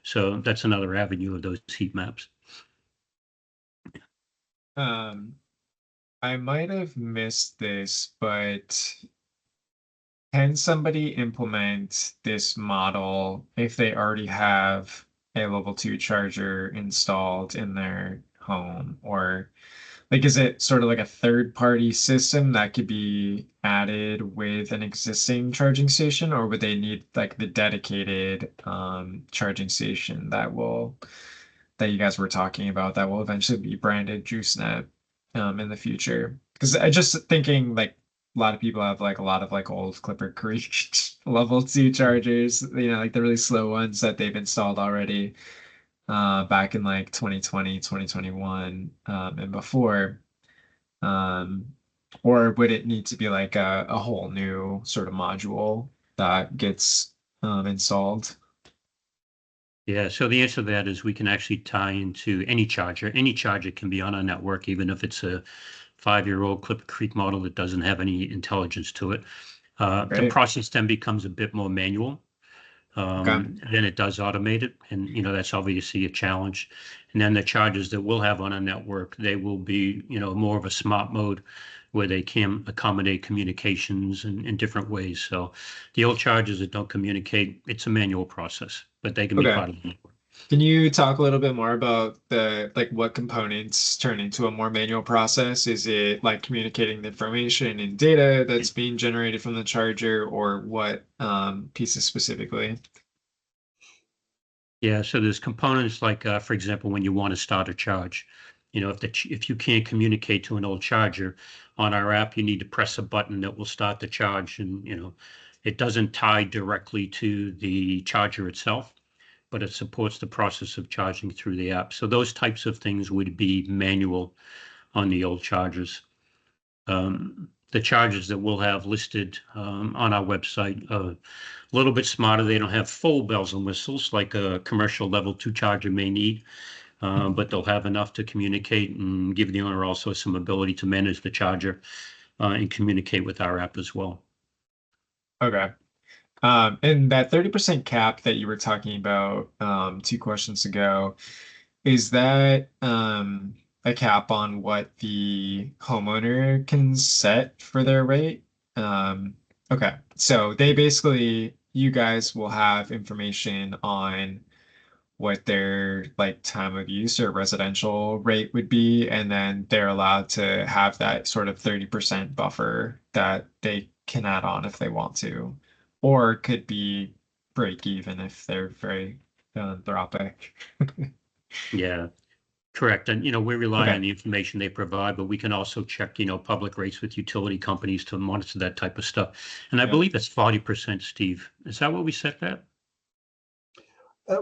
So that's another avenue of those heat maps. I might have missed this, but can somebody implement this model if they already have a level 2 charger installed in their home? Or like, is it sort of like a third-party system that could be added with an existing charging station, or would they need like the dedicated charging station that you guys were talking about that will eventually be branded JuiceNet in the future? Because I just thinking like a lot of people have like a lot of like old Clipper Creek level 2 chargers, like the really slow ones that they've installed already back in like 2020, 2021, and before. Um, or would it need to be like a whole new sort of module that gets installed? Yeah, so the answer to that is we can actually tie into any charger. Any charger can be on our network, even if it's a 5-year-old Clipper Creek model that doesn't have any intelligence to it. The Right. process then becomes a bit more manual. Okay. Then it does automate it, and that's obviously a challenge. And then the chargers that we'll have on our network, they will be more of a smart mode where they can accommodate communications in different ways. So the old chargers that don't communicate, it's a manual process, but they can be Okay. part of the network. Can you talk a little bit more about what components turn into a more manual process? Is it like communicating the information and data that's being generated from the charger, or what pieces specifically? Yeah, so there's components like, for example, when you want to start a charge, if you can't communicate to an old charger on our app, you need to press a button that will start the charge, and it doesn't tie directly to the charger itself, but it supports the process of charging through the app. So those types of things would be manual on the old chargers. The chargers that we'll have listed on our website are a little bit smarter. They don't have full bells and whistles like a commercial level 2 charger may need, but they'll have enough to communicate and give the owner also some ability to manage the charger and communicate with our app as well. Okay. And that 30% cap that you were talking about 2 questions ago, is that a cap on what the homeowner can set for their rate? Okay, so they basically, you guys will have information on what their like time of use or residential rate would be, and then they're allowed to have that sort of 30% buffer that they can add on if they want to, or could be break even if they're very philanthropic. Yeah, correct. And, we rely Okay. on the information they provide, but we can also check, public rates with utility companies to monitor that type of stuff. And I Yeah. believe it's 40%, Steve. Is that what we set that?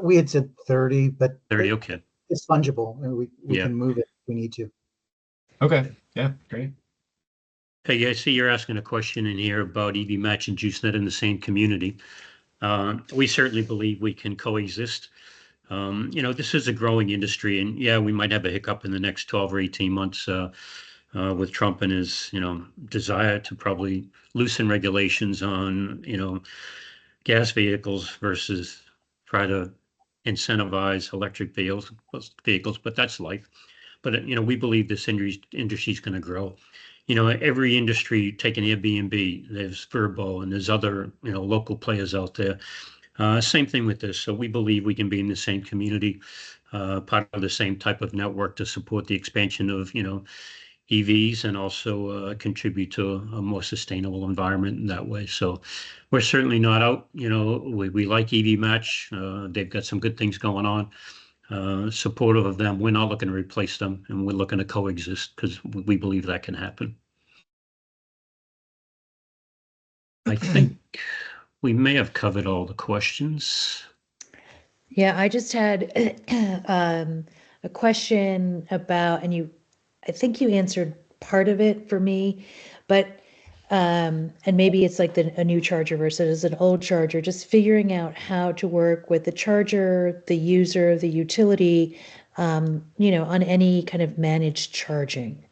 We had said 30, but 30, okay. it's fungible, and we Yeah. can move it if we need to. Okay. Yeah. Great. Peggy, I see you're asking a question in here about EV Match and JuiceNet in the same community. We certainly believe we can coexist. This is a growing industry, and yeah, we might have a hiccup in the next 12 or 18 months with Trump and his, desire to probably loosen regulations on, gas vehicles versus try to incentivize electric vehicles, but that's life. But we believe this industry is going to grow. Every industry, take an Airbnb, there's Vrbo, and there's other local players out there. Same thing with this. So we believe we can be in the same community, part of the same type of network to support the expansion of EVs and also contribute to a more sustainable environment in that way. So we're certainly not out. We like EV Match. They've got some good things going on. Supportive of them. We're not looking to replace them, and we're looking to coexist because we believe that can happen. I think we may have covered all the questions. Yeah, I just had a question about, and I think you answered part of it for me, but and maybe it's like a new charger versus an old charger, just figuring out how to work with the charger, the user, the utility, on any kind of managed charging.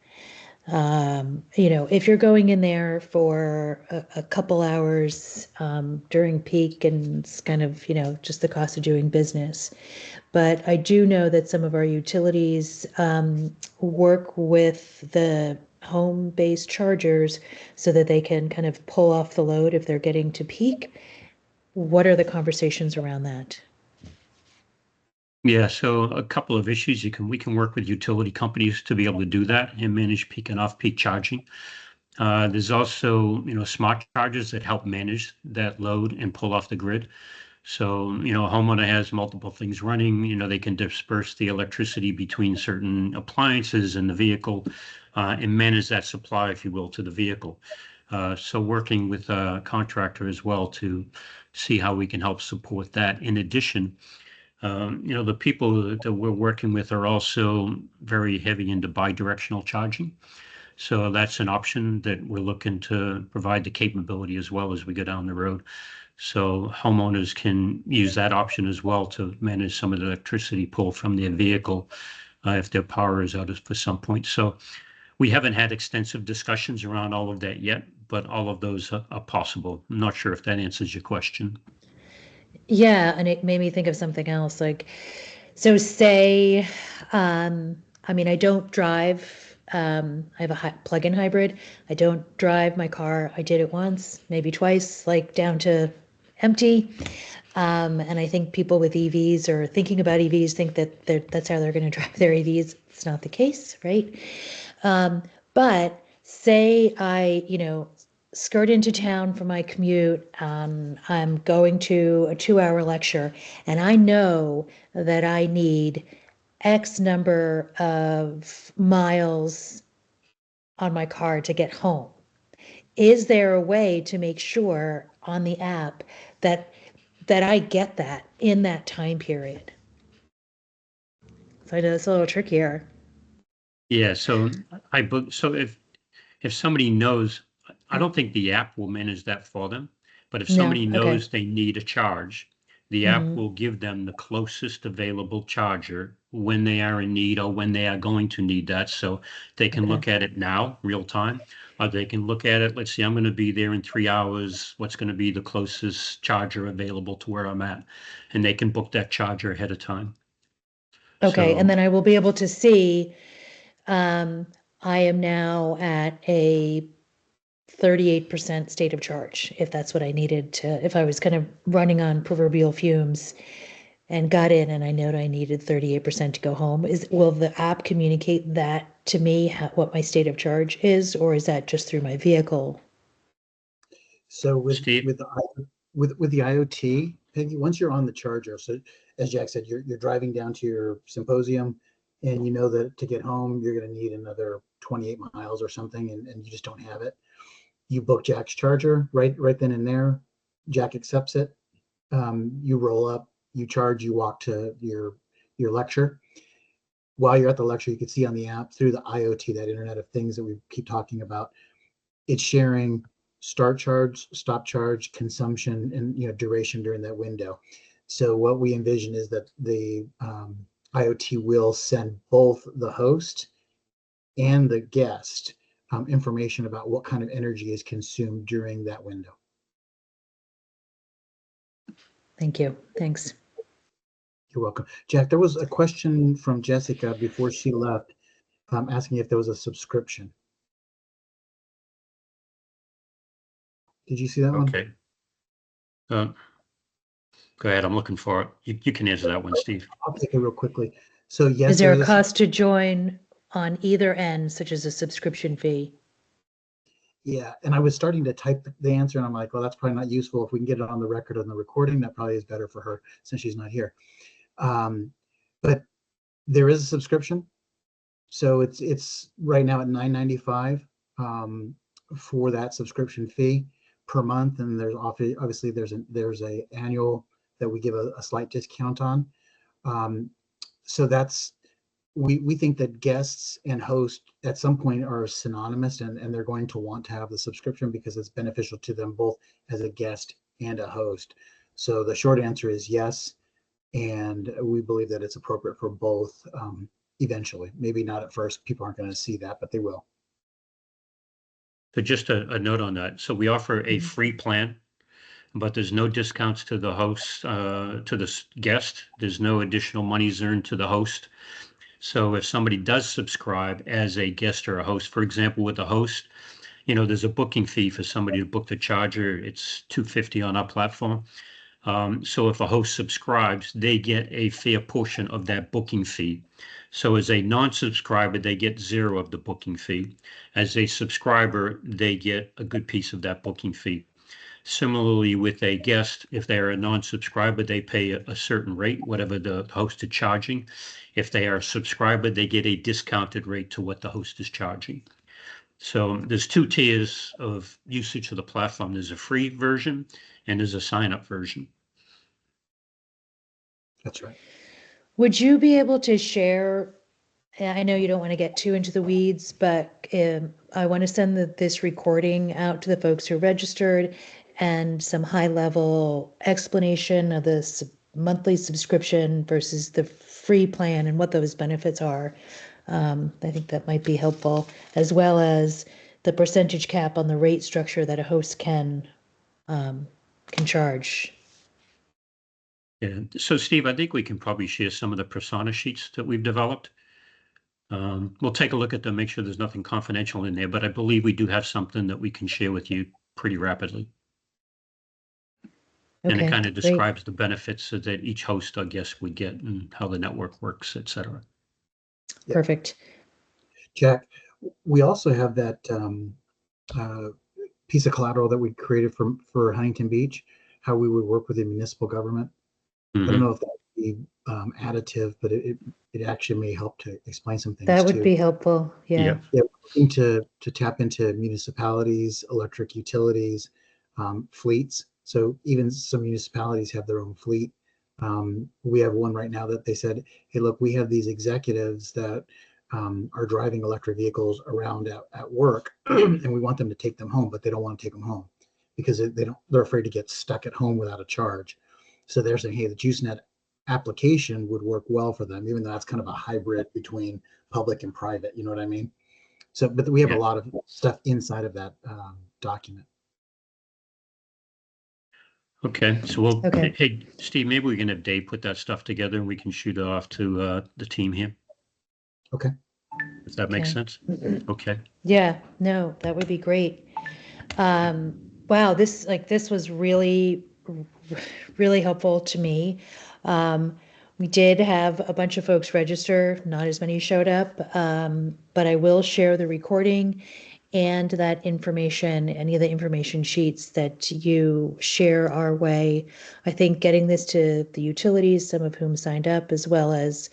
If you're going in there for a couple hours during peak, and it's kind of, just the cost of doing business. But I do know that some of our utilities work with the home-based chargers so that they can kind of pull off the load if they're getting to peak. What are the conversations around that? Yeah, so a couple of issues. We can work with utility companies to be able to do that and manage peak and off-peak charging. There's also, smart chargers that help manage that load and pull off the grid. So, a homeowner has multiple things running, they can disperse the electricity between certain appliances in the vehicle and manage that supply, if you will, to the vehicle. So working with a contractor as well to see how we can help support that. In addition, the people that we're working with are also very heavy into bi-directional charging. So that's an option that we're looking to provide the capability as well as we go down the road. So homeowners can use that option as well to manage some of the electricity pull from their vehicle if their power is out for some point. So we haven't had extensive discussions around all of that yet, but all of those are possible. I'm not sure if that answers your question. Yeah, and it made me think of something else. Like, so say, I don't drive. I have a plug-in hybrid. I don't drive my car. I did it once, maybe twice, like down to empty. And I think people with EVs or thinking about EVs think that that's how they're going to drive their EVs. It's not the case, right? But say I, skirt into town for my commute. I'm going to a 2-hour lecture, and I know that I need X number of miles on my car to get home. Is there a way to make sure on the app that I get that in that time period? So I know it's a little trickier. Yeah, so if somebody knows, I don't think the app will manage that for them, but if No, somebody okay. knows they need a charge, the app Mhm. will give them the closest available charger when they are in need or when they are going to need that. So they can Okay. look at it now, real time, or they can look at it, let's see, I'm going to be there in 3 hours. What's going to be the closest charger available to where I'm at? And they can book that charger ahead of time. Okay, So and then I will be able to see, I am now at a 38% state of charge, if that's what I needed to, if I was kind of running on proverbial fumes and got in and I know I needed 38% to go home. Will the app communicate that to me, what my state of charge is, or is that just through my vehicle? So Steve? with the IoT, Peggy, once you're on the charger, so as Jack said, you're driving down to your symposium, and you know that to get home you're going to need another 28 miles or something, and you just don't have it. You book Jack's charger right then and there. Jack accepts it. You roll up, you charge, you walk to your lecture. While you're at the lecture, you can see on the app through the IoT, that Internet of Things that we keep talking about, it's sharing start charge, stop charge, consumption, and duration during that window. So what we envision is that the IoT will send both the host and the guest information about what kind of energy is consumed during that window. Thank you. Thanks. You're welcome. Jack, there was a question from Jessica before she left, asking if there was a subscription. Did you see that one? Okay. Go ahead. I'm looking for it. You can answer that one, Steve. I'll take it real quickly. So yes, Is there there a is. cost to join on either end, such as a subscription fee. Yeah, and I was starting to type the answer, and I'm like, well, that's probably not useful. If we can get it on the record on the recording, that probably is better for her since she's not here. But there is a subscription, so it's right now at $9.95 for that subscription fee per month, and there's obviously there's a annual that we give a slight discount on. So that's we think that guests and hosts at some point are synonymous, and they're going to want to have the subscription because it's beneficial to them both as a guest and a host. So the short answer is yes, and we believe that it's appropriate for both eventually. Maybe not at first, people aren't going to see that, but they will. So just a note on that. So we offer a free plan, but there's no discounts to the host, to the guest. There's no additional monies earned to the host. So if somebody does subscribe as a guest or a host, for example, with a host, there's a booking fee for somebody to book the charger. It's $250 on our platform. So if a host subscribes, they get a fair portion of that booking fee. So as a non-subscriber, they get zero of the booking fee. As a subscriber, they get a good piece of that booking fee. Similarly, with a guest, if they're a non-subscriber, they pay a certain rate, whatever the host is charging. If they are a subscriber, they get a discounted rate to what the host is charging. So there's two tiers of usage of the platform. There's a free version and there's a sign-up version. That's right. Would you be able to share? I know you don't want to get too into the weeds, but I want to send this recording out to the folks who registered and some high-level explanation of the monthly subscription versus the free plan and what those benefits are. I think that might be helpful, as well as the percentage cap on the rate structure that a host can charge. Yeah. So Steve, I think we can probably share some of the persona sheets that we've developed. We'll take a look at them, make sure there's nothing confidential in there, but I believe we do have something that we can share with you pretty rapidly. And it kind of describes the benefits that each host or guest would get and how the network works, et cetera. Yeah. Perfect. Jack, we also have that piece of collateral that we created for Huntington Beach, how we would work with the municipal government. I don't know if that would be additive, but it actually may help to explain some things. That would be helpful. Yeah. Yeah, we're looking to tap into municipalities, electric utilities, fleets. So even some municipalities have their own fleet. We have one right now that they said, hey, look, we have these executives that are driving electric vehicles around at work, and we want them to take them home, but they don't want to take them home because they're afraid to get stuck at home without a charge. So they're saying, hey, the JuiceNet application would work well for them, even though that's kind of a hybrid between public and private. You know what I mean? So, but we have a lot of stuff inside of that document. Okay, so hey, Steve, maybe we can have Dave put that stuff together and we can shoot it off to the team here. Okay. If that makes sense. Okay. Yeah, no, that would be great. Wow, this was really, really helpful to me. We did have a bunch of folks register, not as many showed up, but I will share the recording and that information, any of the information sheets that you share our way. I think getting this to the utilities, some of whom signed up, as well as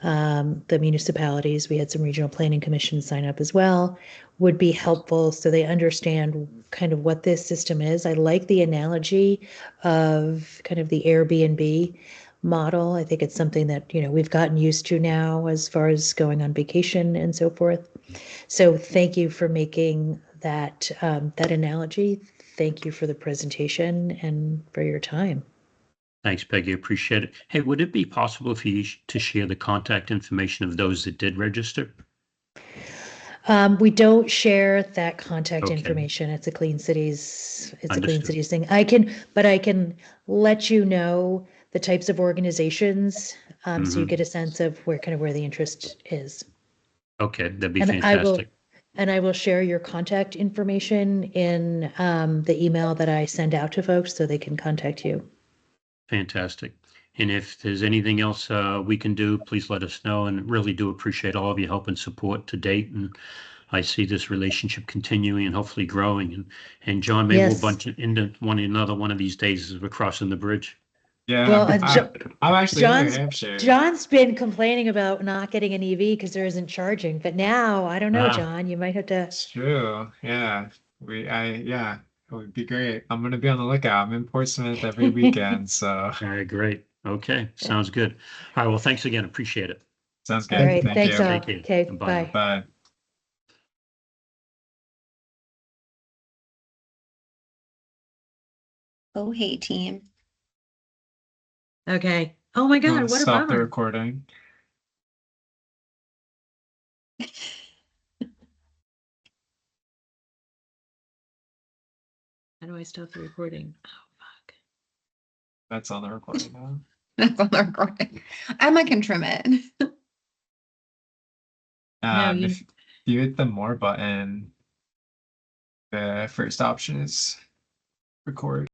the municipalities, we had some regional planning commissions sign up as well, would be helpful so they understand kind of what this system is. I like the analogy of kind of the Airbnb model. I think it's something that, we've gotten used to now as far as going on vacation and so forth. So thank you for making that analogy. Thank you for the presentation and for your time. Thanks, Peggy. Appreciate it. Hey, would it be possible for you to share the contact information of those that did register? We don't share that contact information. It's a Clean Cities. It's Understood. a Clean Cities thing. I can let you know the types of organizations, so you get a sense of where the interest is. Okay, that'd be fantastic. I will share your contact information in the email that I send out to folks so they can contact you. Fantastic. And if there's anything else we can do, please let us know. And really do appreciate all of your help and support to date. And I see this relationship continuing and hopefully growing. And John, maybe we'll Yes. bunch it into another one of these days as we're crossing the bridge. Yeah, Well, I'm actually in New John's Hampshire. John's been complaining about not getting an EV because there isn't charging, but now I don't know, Ah. John. You might have to. It's true. Yeah. Yeah, it would be great. I'm gonna be on the lookout. I'm in Portsmouth every weekend, so All right, great. Okay, sounds good. All right, well, thanks again. Appreciate it. sounds All good. right, Thank thanks you. all. Thank you. Okay, Bye. bye. Bye. Oh, hey, team. Okay. Oh my You God, wanna what a stop the bummer. recording? How do I stop the recording? Oh, fuck. That's on the recording now. That's on the recording. I can trim it. No, you. If you hit the more button, the first option is record.